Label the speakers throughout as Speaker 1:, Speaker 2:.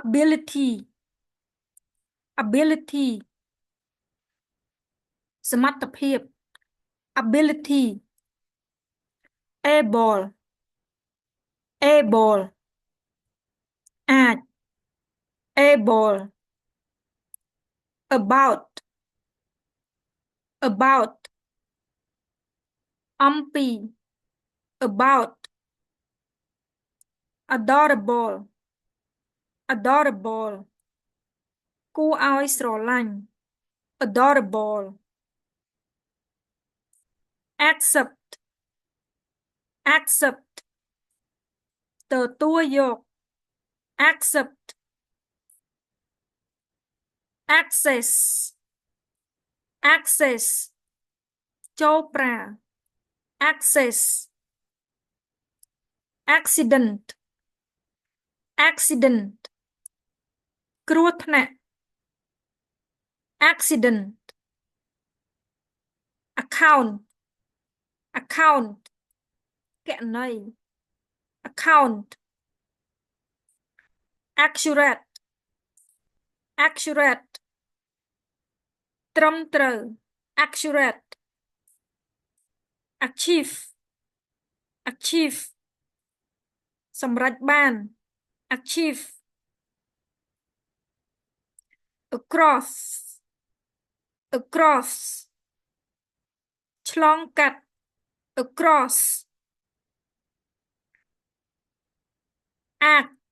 Speaker 1: ability ability សមត្ថភាព ability able able អាច able about about អំពី about adorable adorable គួរឲ្យស្រឡាញ់ adorable accept accept ទទួលយក accept access access ចូលប្រើ access accident accident គ្រោះថ្នាក់ accident account account គណនី account accurate accurate ត្រឹមត្រូវ accurate achieve achieve សម្រេចបាន achieve across across ឆ្លងកាត់ across act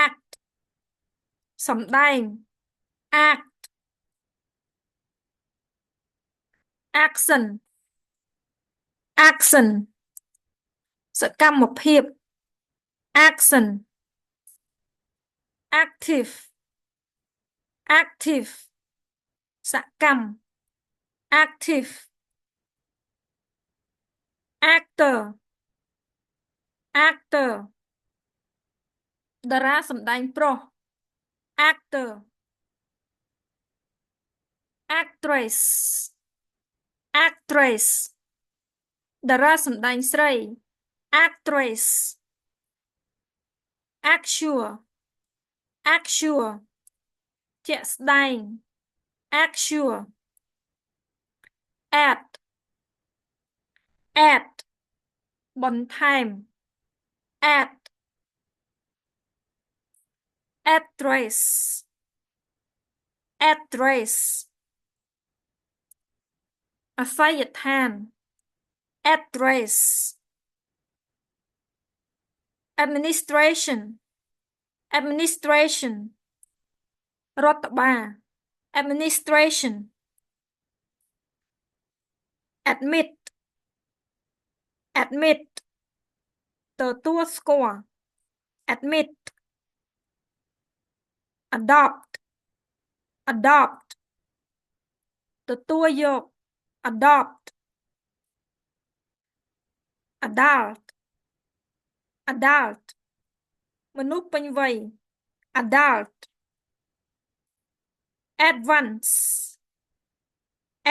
Speaker 1: act សម្ដែង act action action សកម្មភាព action active active សកម្ម active actor actor តារាសម្ដែងប្រុស actor actress actress តារាសម្ដែងស្រី actress actual actual ជាក់ស្ដែង actual add add បន្ថែម add address address អាសយដ្ឋាន address administration administration រដ្ឋបាល administration admit admit ទទួលស្គាល់ admit adopt adopt ទទួលយក adopt adult adult មនុស្សពេញវ័យ adult advance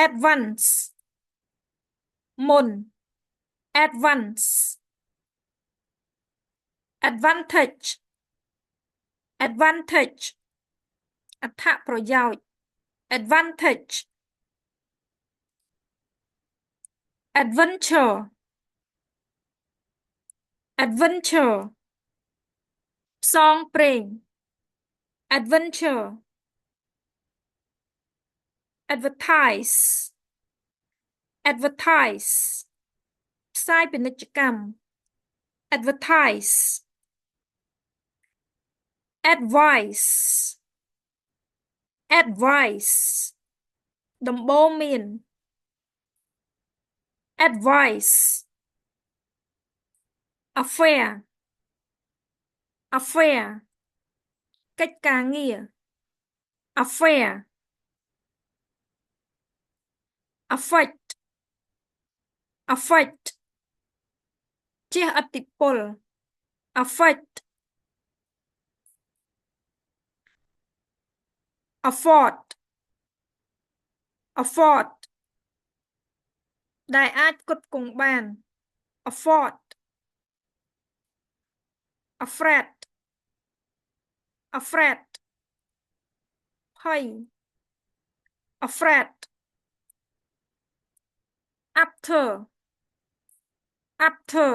Speaker 1: advance មុន advance advantage advantage អត្ថប្រយោជន៍ advantage adventure adventure ផ្សងព្រេង adventure advertise advertise ផ្សាយពាណិជ្ជកម្ម advertise advice advice ដំបូន្មាន advice affair affair កិច្ចការងារ affair affect affect ជះឥទ្ធិពល affect afford afford ដែលអាចផ្គត់ផ្គង់បាន afford afraid afraid ភ័យ afraid after after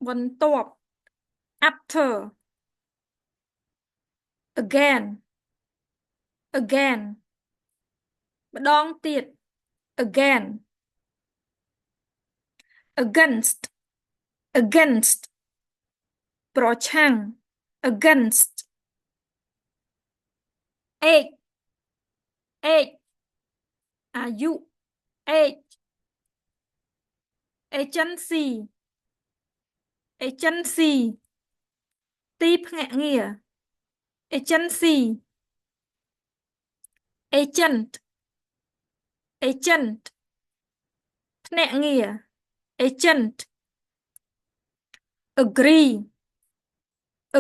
Speaker 1: បន្ទាប់ after again again ម្ដងទៀត again against against ប្រឆាំង against age age អាយុ age agency agency ទីភ្នាក់ងារ agency agent agent ភ្នាក់ងារ agent agree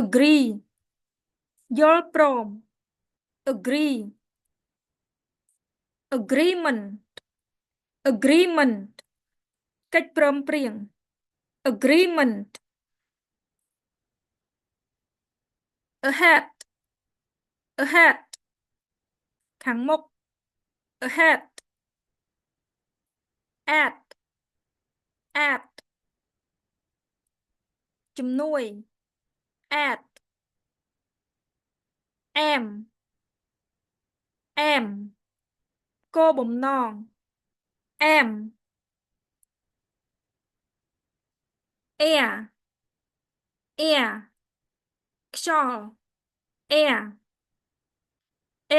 Speaker 1: agree យល់ព្រម agree agreement agreement កិច្ចព្រមព្រៀង agreement ahead ahead ខាងមុខ ahead at at ជំនួយ at am am គោលបំណង am air air ខ្យល់ air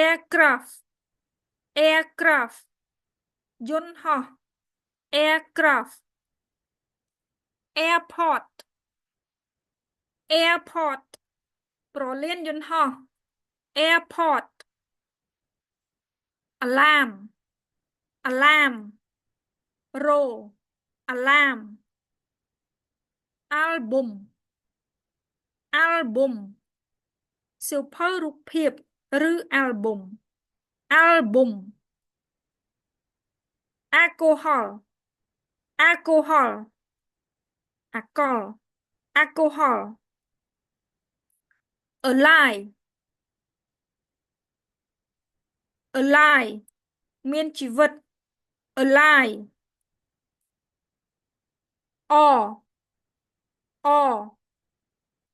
Speaker 1: aircraft aircraft យន្តហោះ aircraft airport airport ប្រលានយន្តហោះ airport alarm alarm រោ alarm album album សៀវភៅរូបភាពឬ album album alcohol alcohol អាល់កុល alcohol alive alive មានជីវិត alive all all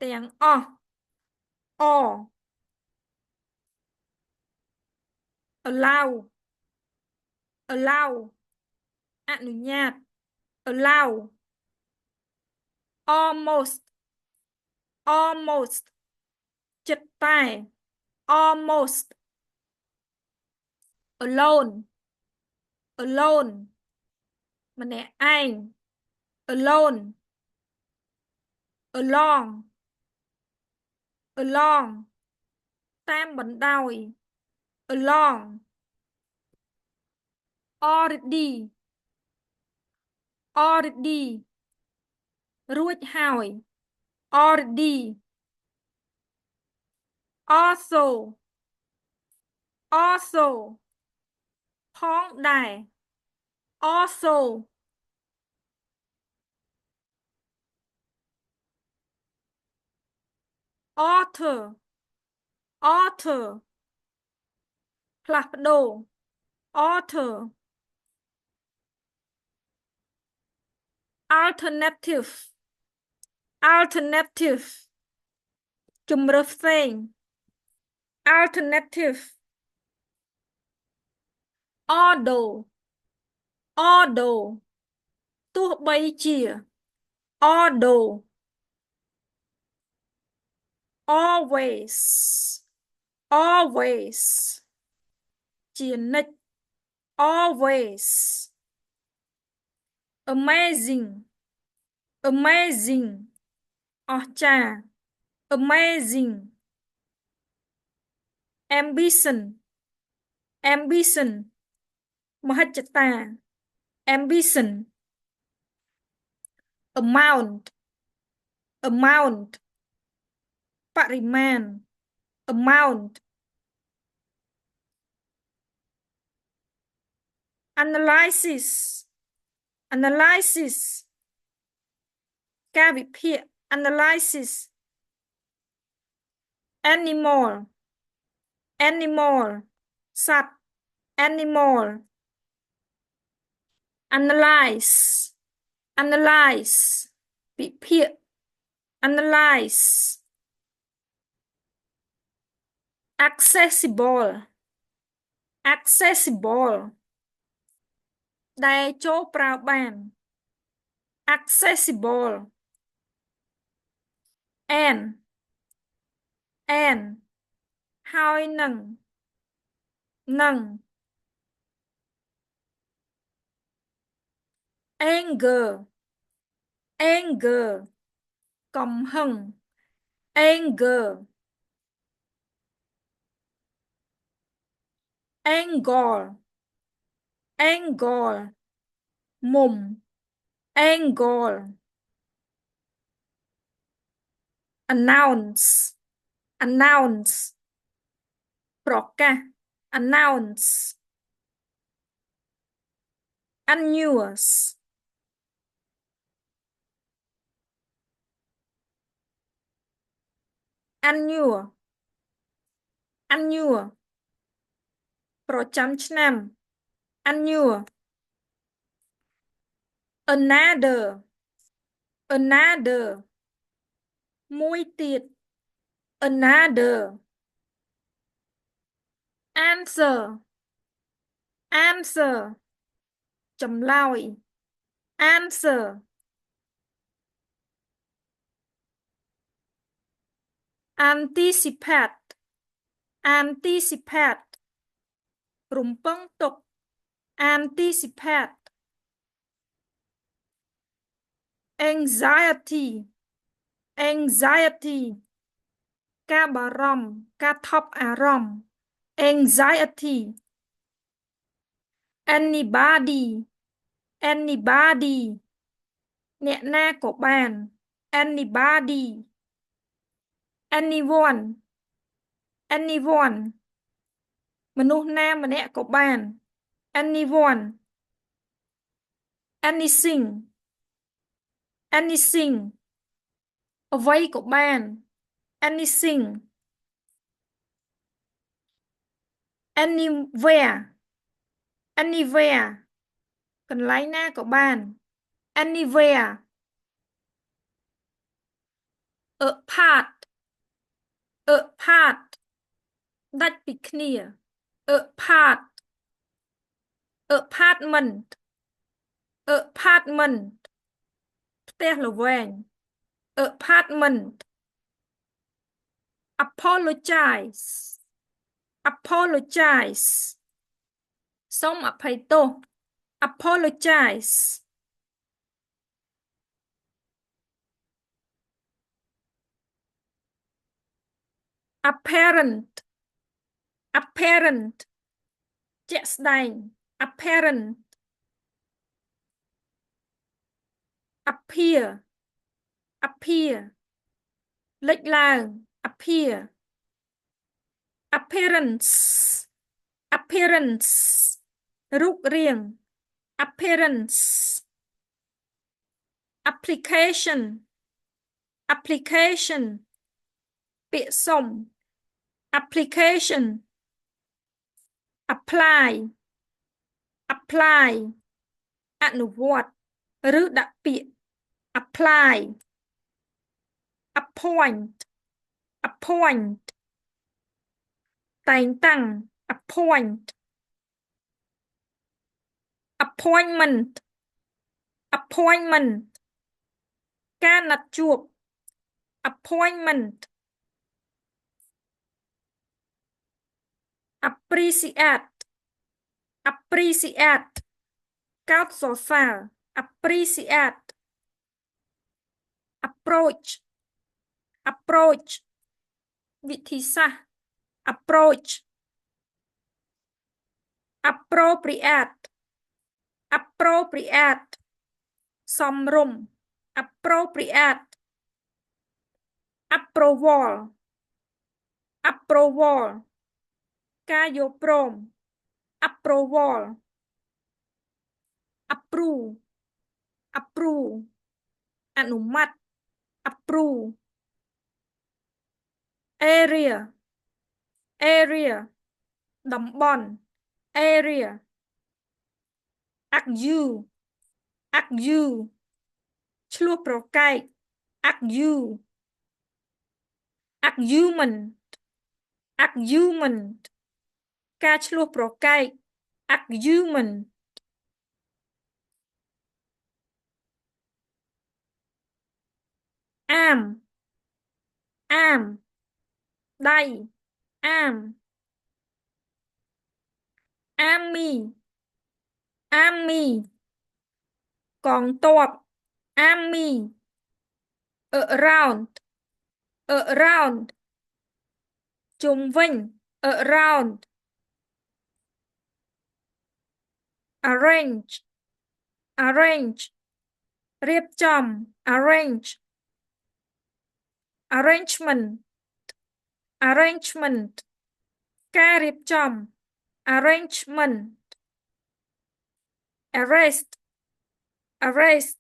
Speaker 1: ទាំងអស់ all allow allow អនុញ្ញាត allow almost almost ជិតតែ almost alone alone ម្នាក់ឯង alone along along តាមបណ្ដោយ along already already រួចហើយ already also also ផងដែរ also author author ផ្លាស់ប្ដូរ author alternative alternative ជម្រើសផ្សេង alternative although although ទោះបីជា although always always ជានិច្ច always amazing amazing អស្ចារ្យ amazing ambition ambition មហិច្ឆតា ambition amount amount បរិមាណ amount analysis analysis ការវិភាគ analysis animal animal សត្វ animal analyze analyze វិភាគ analyze accessible accessible ដែលចូលប្រើបាន accessible and ហើយនឹង anger anger កំហឹង anger angle angle មុំ angle announce announce ប្រកាស announce unused annual annual ប្រចាំឆ្នាំ annual another another មួយទៀត another answer answer ចម្លើយ answer anticipate anticipate រំពឹងទុក anticipate anxiety anxiety ការបារម្ភការថប់អារម្មណ៍ anxiety anybody anybody អ្នកណាក៏បាន anybody anyone anyone មនុស្សណាម្នាក់ក៏បាន anyone anything anything អ្វីក៏បាន anything anywhere anywhere កន្លែងណាក៏បាន anywhere apart apart ដាច់ពីគ្នា apart apartment apartment ផ្ទះល្វែង apartment apologize apologize សូមអភ័យទោស apologize apparent apparent ជាក់ស្ដែង apparent appear appear លេចឡើង appear appearance appearance រូបរាង appearance application application ពាក្យសុំ application apply apply អនុវត្តឬដាក់ពាក្យ apply appoint appoint តែងតាំង appoint appointment appointment ការណាត់ជួប appointment appreciate appreciate កោតសរសើរ appreciate approach approach វិធីសាស្ត្រ approach appropriate appropriate សមរម្យ appropriate approval approval ការយល់ព្រម approval approve approve អនុម័ត approve area area តំបន់ area accuse accuse ឆ្លោះប្រកែក accuse argument argument ការឆ្លោះប្រកែក argument អាមអាមដៃអាមអាមីអាមីកងទ័ពអាមី around around ជុំវិញ around arrange arrange រៀបចំ arrange arrangement arrangement ការរៀបចំ arrangement arrest arrest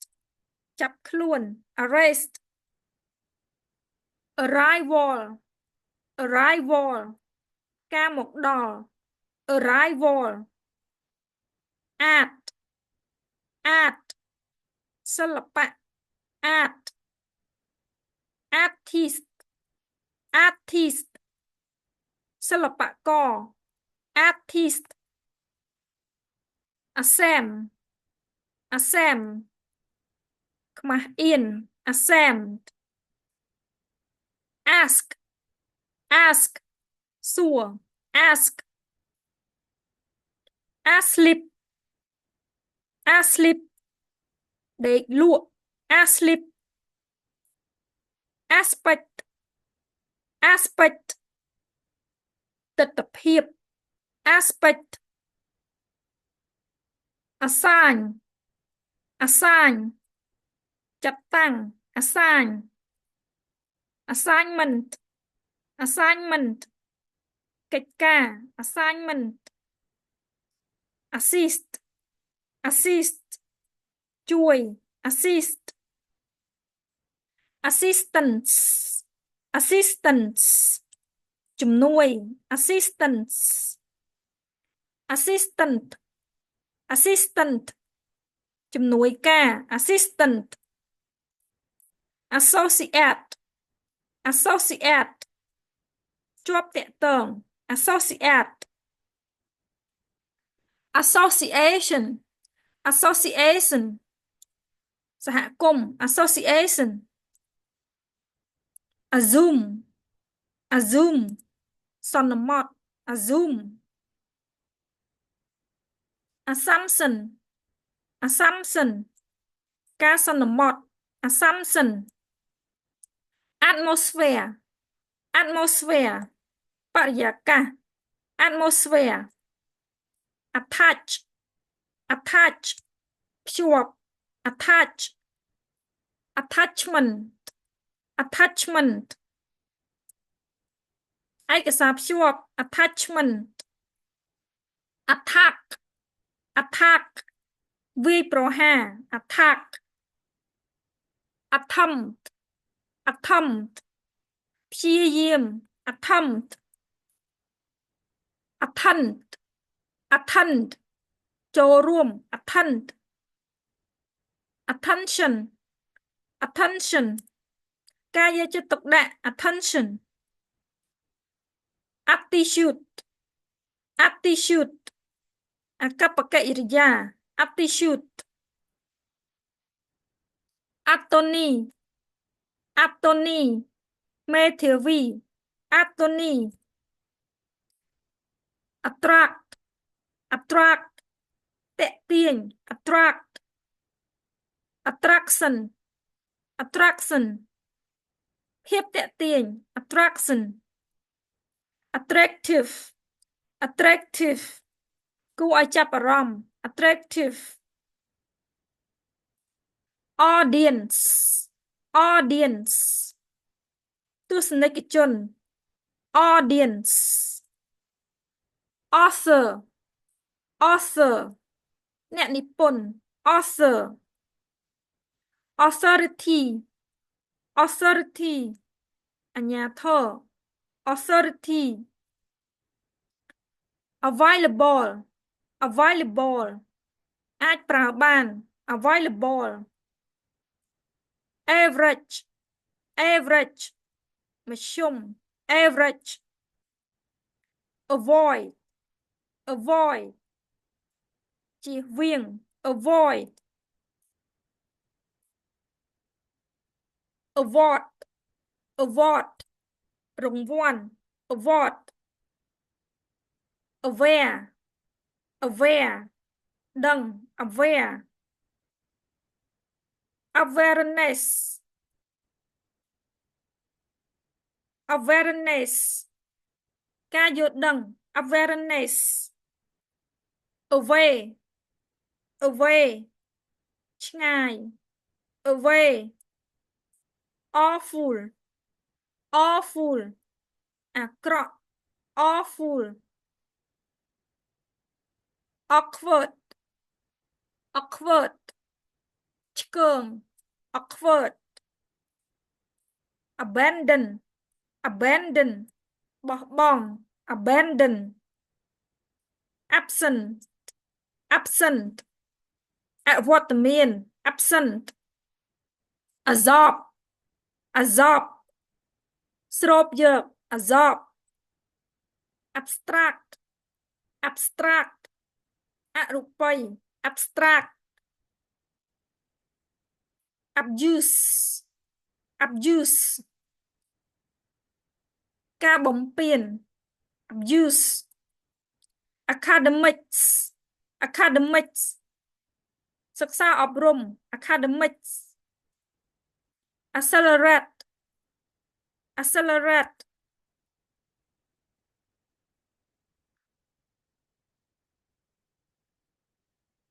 Speaker 1: ចាប់ខ្លួន arrest arrival arrival ការមកដល់ arrival art art សិល្បៈ art artist artist សិល្បករ artist assam assam ខ្មាស់អៀន assam ask ask សួរ ask asleep asleep ដេកលក់ asleep aspect aspect ទិដ្ឋភាព aspect assign assign ចាត់តាំង assign assignment assignment កិច្ចការ assignment assist assist ជួយ assist assistance assistance ជំនួយ assistance assistant assistant ជំនួយការ assistant associate associate ជាប់តាក់ទង associate association association សហគមន៍ association assume assume សន្មត់ assume assumption assumption ការសន្មត់ assumption atmosphere atmosphere បរិយាកាស atmosphere attach attach ភ្ជាប់ attach attachment attachment ឯកសារភ្ជាប់ attachment attack attack វាយប្រហារ attack attempt attempt ព្យាយាម attempt attend attend ចូលរួម attend attention attention ការយកចិត្តទុកដាក់ attention attitude attitude អាកប្បកិរិយា attitude attorney attorney មេធាវី attorney attract attract ទាក់ទាញ attract attraction attraction ភាពទាក់ទាញ attraction attractive attractive គួរឲ្យចាប់អារម្មណ៍ attractive audience audience ទស្សនិកជន audience author author អ្នកនិពន្ធ author authority authority អាជ្ញាធរ authority available available អាចប្រើបាន available average average មធ្យម average avoid avoid ជៀសវាង avoid award award រង្វាន់ award aware aware ដឹង aware awareness awareness ការយល់ដឹង awareness away away ឆ្ងាយ away awful awful អាក្រក់ awful awkward awkward ឆ្កឹង awkward abandon abandon បោះបង់ abandon absent absent អវត្តមាន absent absorb absorb ស្រូបយក absorb abstract abstract អរូបី abstract abuse abuse ការបំពាន abuse academics academics សិក្សាអប់រំ academics accelerate accelerate